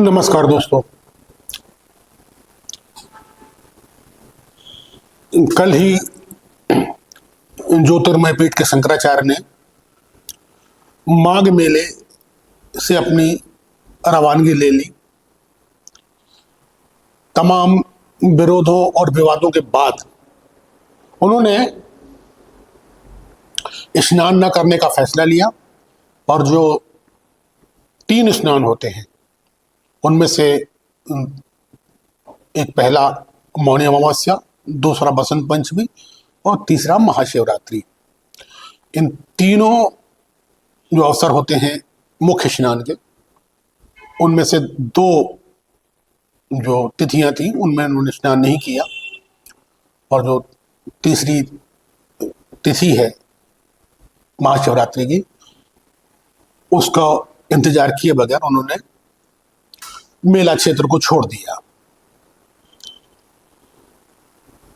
नमस्कार दोस्तों। कल ही ज्योतिर्मय पीठ के शंकराचार्य ने माघ मेले से अपनी रवानगी ले ली। तमाम विरोधों और विवादों के बाद उन्होंने स्नान न करने का फैसला लिया और जो 3 स्नान होते हैं उनमें से एक पहला मौनी अमावस्या, दूसरा बसंत पंचमी और तीसरा महाशिवरात्रि, इन तीनों जो अवसर होते हैं मुख्य स्नान के, उनमें से 2 जो तिथियां थी उनमें उन्होंने स्नान नहीं किया और जो तीसरी तिथि है महाशिवरात्रि की, उसका इंतजार किए बगैर उन्होंने मेला क्षेत्र को छोड़ दिया।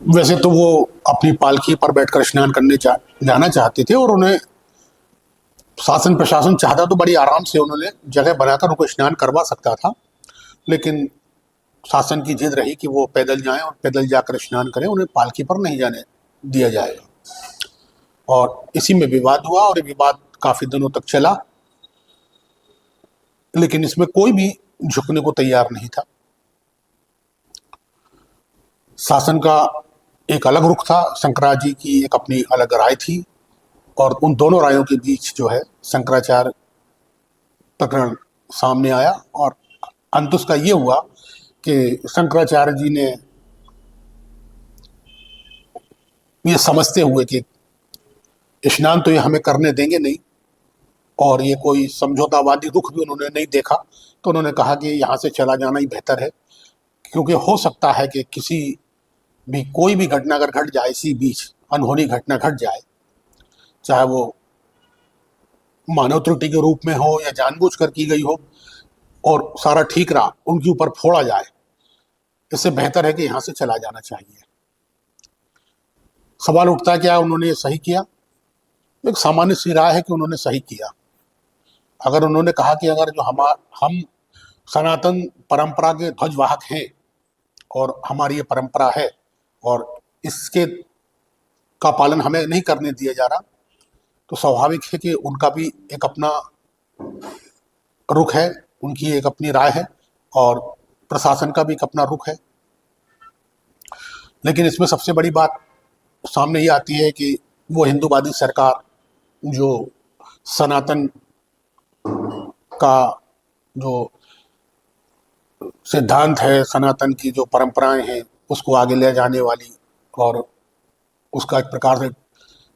वैसे तो वो अपनी पालकी पर बैठकर स्नान करने जाना चाहते थे और उन्हें शासन प्रशासन चाहता तो बड़ी आराम से उन्होंने जगह बनाकर उनको स्नान करवा सकता था, लेकिन शासन की जिद रही कि वो पैदल जाएं और पैदल जाकर स्नान करें, उन्हें पालकी पर नहीं जाने दिया जाएगा। और इसी में विवाद हुआ और ये विवाद काफी दिनों तक चला, लेकिन इसमें कोई भी झुकने को तैयार नहीं था। शासन का एक अलग रुख था, शंकराचार्य जी की एक अपनी अलग राय थी और उन दोनों रायों के बीच जो है शंकराचार्य प्रकरण सामने आया और अंत उसका ये हुआ कि शंकराचार्य जी ने ये समझते हुए कि स्नान तो ये हमें करने देंगे नहीं और ये कोई समझौतावादी रुख भी उन्होंने नहीं देखा, तो उन्होंने कहा कि यहाँ से चला जाना ही बेहतर है, क्योंकि हो सकता है कि किसी भी कोई भी घटना अगर घट जाए, इसी बीच अनहोनी घटना घट जाए, चाहे वो मानव त्रुटि के रूप में हो या जानबूझकर की गई हो, और सारा ठीक रहा उनके ऊपर फोड़ा जाए, इससे बेहतर है कि यहाँ से चला जाना चाहिए। सवाल उठता है क्या उन्होंने ये सही किया? एक सामान्य सी राय है कि उन्होंने सही किया। अगर उन्होंने कहा कि अगर जो हम सनातन परंपरा के ध्वजवाहक हैं और हमारी ये परंपरा है और इसके का पालन हमें नहीं करने दिया जा रहा, तो स्वाभाविक है कि उनका भी एक अपना रुख है, उनकी एक अपनी राय है और प्रशासन का भी एक अपना रुख है। लेकिन इसमें सबसे बड़ी बात सामने ये आती है कि वो हिंदूवादी सरकार जो सनातन का जो सिद्धांत है, सनातन की जो परंपराएं हैं, उसको आगे ले जाने वाली और उसका एक प्रकार से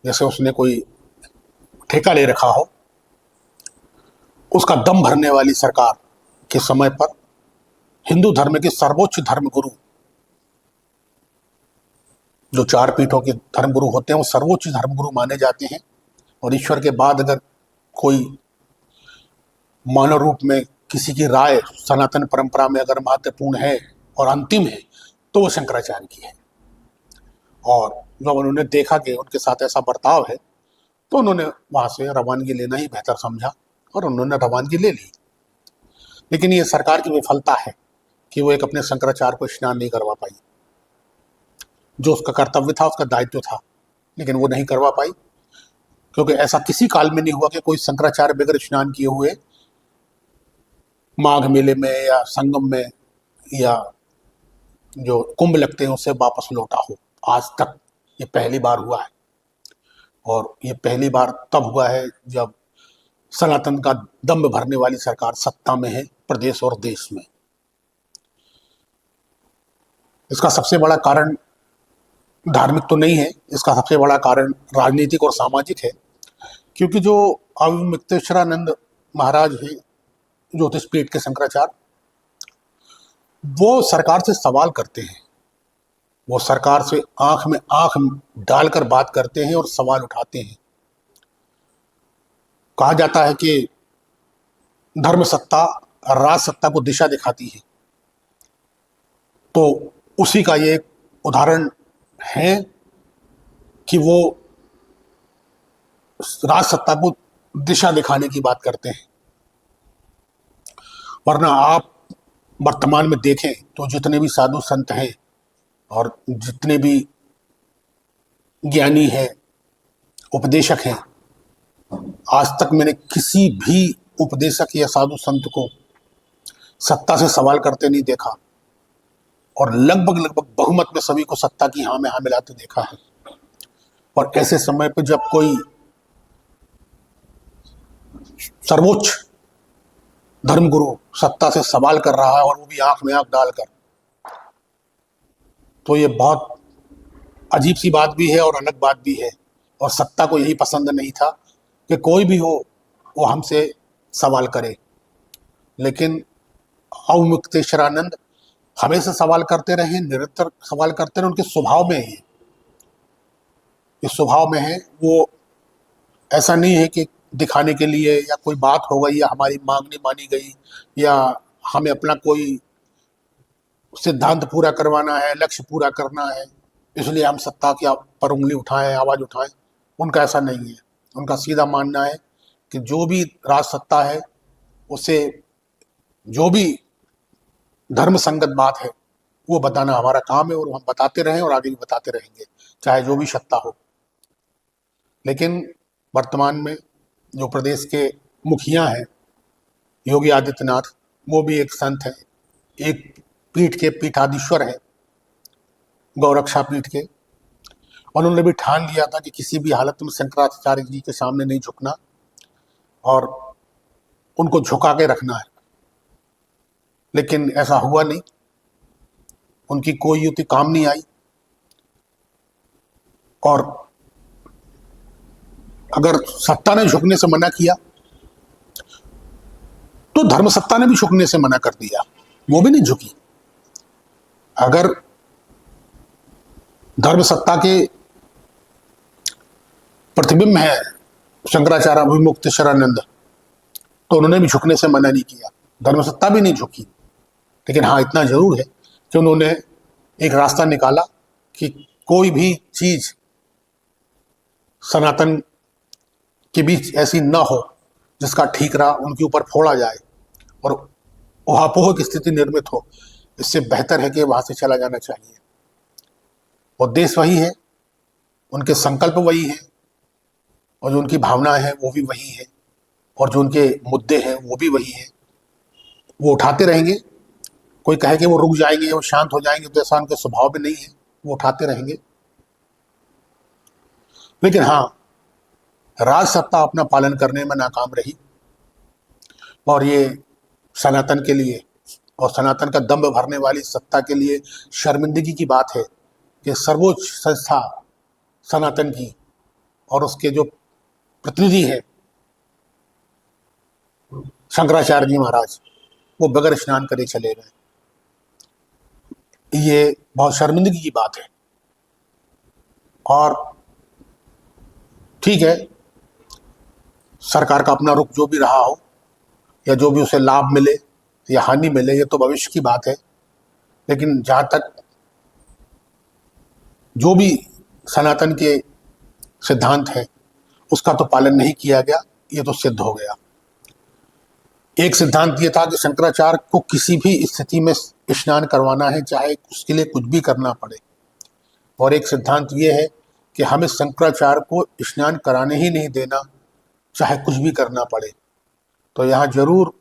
जैसे उसने कोई ठेका ले रखा हो, उसका दम भरने वाली सरकार के समय पर हिंदू धर्म के सर्वोच्च धर्मगुरु, जो 4 पीठों के धर्मगुरु होते हैं, वो सर्वोच्च धर्मगुरु माने जाते हैं और ईश्वर के बाद अगर कोई मानव रूप में किसी की राय सनातन परंपरा में अगर महत्वपूर्ण है और अंतिम है तो वो शंकराचार्य की है। और जब उन्होंने देखा कि उनके साथ ऐसा बर्ताव है तो उन्होंने वहां से रवानगी लेना ही बेहतर समझा और उन्होंने रवानगी ले ली। लेकिन ये सरकार की विफलता है कि वो एक अपने शंकराचार्य को स्नान नहीं करवा पाई। जो उसका कर्तव्य था, उसका दायित्व था, लेकिन वो नहीं करवा पाई, क्योंकि ऐसा किसी काल में नहीं हुआ कि कोई शंकराचार्य बगैर स्नान किए हुए माघ मेले में या संगम में या जो कुंभ लगते हैं उससे वापस लौटा हो। आज तक ये पहली बार हुआ है और ये पहली बार तब हुआ है जब सनातन का दम्भ भरने वाली सरकार सत्ता में है प्रदेश और देश में। इसका सबसे बड़ा कारण धार्मिक तो नहीं है, इसका सबसे बड़ा कारण राजनीतिक और सामाजिक है, क्योंकि जो अविमुक्तेश्वरानंद महाराज हैं ज्योतिष पीठ के शंकराचार्य, वो सरकार से सवाल करते हैं, वो सरकार से आंख में आंख डालकर बात करते हैं और सवाल उठाते हैं। कहा जाता है कि धर्म सत्ता राज सत्ता को दिशा दिखाती है, तो उसी का ये एक उदाहरण है कि वो राज सत्ता को दिशा दिखाने की बात करते हैं। वरना आप वर्तमान में देखें तो जितने भी साधु संत हैं और जितने भी ज्ञानी हैं, उपदेशक हैं, आज तक मैंने किसी भी उपदेशक या साधु संत को सत्ता से सवाल करते नहीं देखा, और लगभग लगभग बहुमत में सभी को सत्ता की हाँ में हाँ मिलाते देखा है। और ऐसे समय पर जब कोई सर्वोच्च धर्मगुरु सत्ता से सवाल कर रहा है और वो भी आंख में आंख डालकर, तो ये बहुत अजीब सी बात भी है और अलग बात भी है। और सत्ता को यही पसंद नहीं था कि कोई भी हो वो हमसे सवाल करे, लेकिन अवमुक्तेश्वरानंद हमेशा सवाल करते रहे, निरंतर सवाल करते रहे। उनके स्वभाव में है, इस स्वभाव में है। वो ऐसा नहीं है कि दिखाने के लिए या कोई बात हो गई या हमारी मांग नहीं मानी गई या हमें अपना कोई सिद्धांत पूरा करवाना है, लक्ष्य पूरा करना है, इसलिए हम सत्ता की पर उंगली उठाएं, आवाज उठाएं। उनका ऐसा नहीं है। उनका सीधा मानना है कि जो भी राज सत्ता है उसे जो भी धर्म संगत बात है वो बताना हमारा काम है, और हम बताते रहें और आगे भी बताते रहेंगे, चाहे जो भी सत्ता हो। लेकिन वर्तमान में जो प्रदेश के मुखिया हैं योगी आदित्यनाथ, वो भी एक संत है, एक पीठ के पीठाधीश्वर है, गौरक्षा पीठ के। उन्होंने भी ठान लिया था कि किसी भी हालत में शंकराचार्य जी के सामने नहीं झुकना और उनको झुका के रखना है। लेकिन ऐसा हुआ नहीं, उनकी कोई युक्ति काम नहीं आई। और अगर सत्ता ने झुकने से मना किया तो धर्म सत्ता ने भी झुकने से मना कर दिया, वो भी नहीं झुकी। अगर धर्म सत्ता के प्रतिबिंब है शंकराचार्य अवमुक्तेश्वरानंद, तो उन्होंने भी झुकने से मना नहीं किया, धर्म सत्ता भी नहीं झुकी। लेकिन हाँ, इतना जरूर है कि उन्होंने एक रास्ता निकाला कि कोई भी चीज सनातन के बीच ऐसी न हो जिसका ठीकरा उनके ऊपर फोड़ा जाए और उहापोह की स्थिति निर्मित हो। इससे बेहतर है कि वहां से चला जाना चाहिए। और देश वही है, उनके संकल्प वही है, और जो उनकी भावना है वो भी वही है, और जो उनके मुद्दे हैं वो भी वही है। वो उठाते रहेंगे। कोई कहे कि वो रुक जाएंगे, वो शांत हो जाएंगे, तो ऐसा उनके स्वभाव में नहीं है, वो उठाते रहेंगे। लेकिन हाँ, राज सत्ता अपना पालन करने में नाकाम रही, और ये सनातन के लिए और सनातन का दम्भ भरने वाली सत्ता के लिए शर्मिंदगी की बात है कि सर्वोच्च संस्था सनातन की और उसके जो प्रतिनिधि है शंकराचार्य जी महाराज, वो बगैर स्नान करे चले गए। ये बहुत शर्मिंदगी की बात है। और ठीक है, सरकार का अपना रुख जो भी रहा हो या जो भी उसे लाभ मिले या हानि मिले, ये तो भविष्य की बात है। लेकिन जहां तक जो भी सनातन के सिद्धांत है उसका तो पालन नहीं किया गया, ये तो सिद्ध हो गया। एक सिद्धांत ये था कि शंकराचार्य को किसी भी स्थिति में स्नान करवाना है, चाहे उसके लिए कुछ भी करना पड़े। और एक सिद्धांत ये है कि हमें शंकराचार्य को स्नान कराने ही नहीं देना, चाहे कुछ भी करना पड़े। तो यहाँ जरूर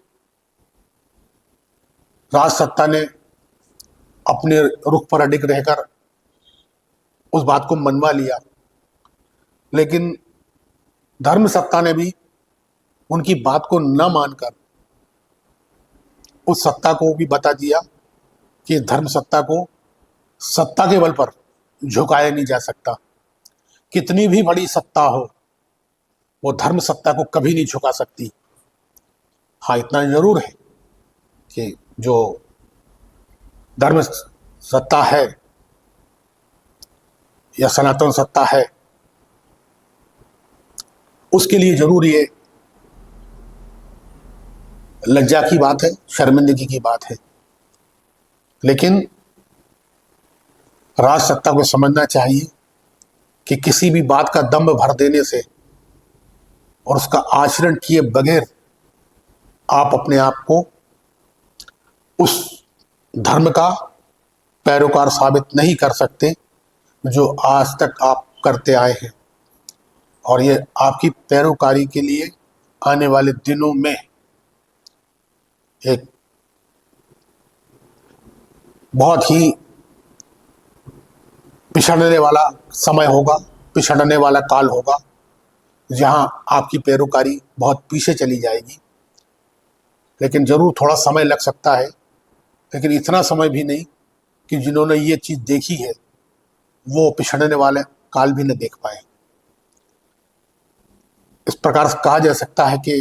राज सत्ता ने अपने रुख पर अडिग रहकर उस बात को मनवा लिया, लेकिन धर्म सत्ता ने भी उनकी बात को न मानकर उस सत्ता को भी बता दिया कि धर्म सत्ता को सत्ता के बल पर झुकाया नहीं जा सकता। कितनी भी बड़ी सत्ता हो, वो धर्म सत्ता को कभी नहीं झुका सकती। हाँ, इतना जरूर है कि जो धर्म सत्ता है या सनातन सत्ता है, उसके लिए जरूर ये लज्जा की बात है, शर्मिंदगी की बात है। लेकिन राज सत्ता को समझना चाहिए कि किसी भी बात का दम्भ भर देने से और उसका आचरण किए बगैर आप अपने आप को उस धर्म का पैरोकार साबित नहीं कर सकते जो आज तक आप करते आए हैं। और ये आपकी पैरोकारी के लिए आने वाले दिनों में एक बहुत ही पिछड़ने वाला समय होगा, पिछड़ने वाला काल होगा, जहां आपकी पैरोकारी बहुत पीछे चली जाएगी। लेकिन जरूर थोड़ा समय लग सकता है, लेकिन इतना समय भी नहीं कि जिन्होंने ये चीज देखी है वो पिछड़ने वाले काल भी न देख पाए। इस प्रकार से कहा जा सकता है कि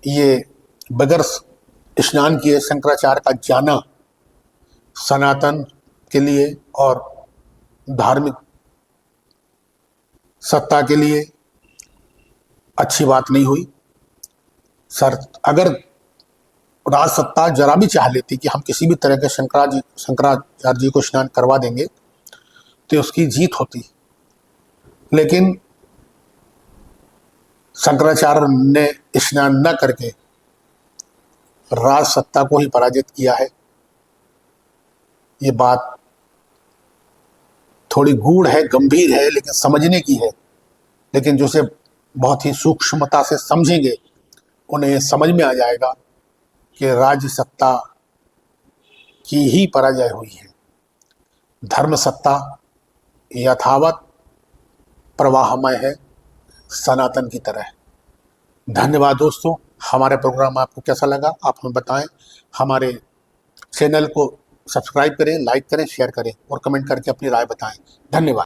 ये बगैर स्नान किए शंकराचार्य का जाना सनातन के लिए और धार्मिक सत्ता के लिए अच्छी बात नहीं हुई। सर, अगर राज सत्ता जरा भी चाह लेती कि हम किसी भी तरह के शंकराचार्य जी को स्नान करवा देंगे तो उसकी जीत होती, लेकिन शंकराचार्य ने स्नान न करके राज सत्ता को ही पराजित किया है। ये बात थोड़ी गूढ़ है, गंभीर है, लेकिन समझने की है। लेकिन जो से बहुत ही सूक्ष्मता से समझेंगे उन्हें ये समझ में आ जाएगा कि राज्य सत्ता की ही पराजय हुई है। धर्म सत्ता यथावत प्रवाहमय है, सनातन की तरह। धन्यवाद दोस्तों। हमारे प्रोग्राम आपको कैसा लगा आप हमें बताएं। हमारे चैनल को सब्सक्राइब करें, लाइक करें, शेयर करें और कमेंट करके अपनी राय बताएं। धन्यवाद।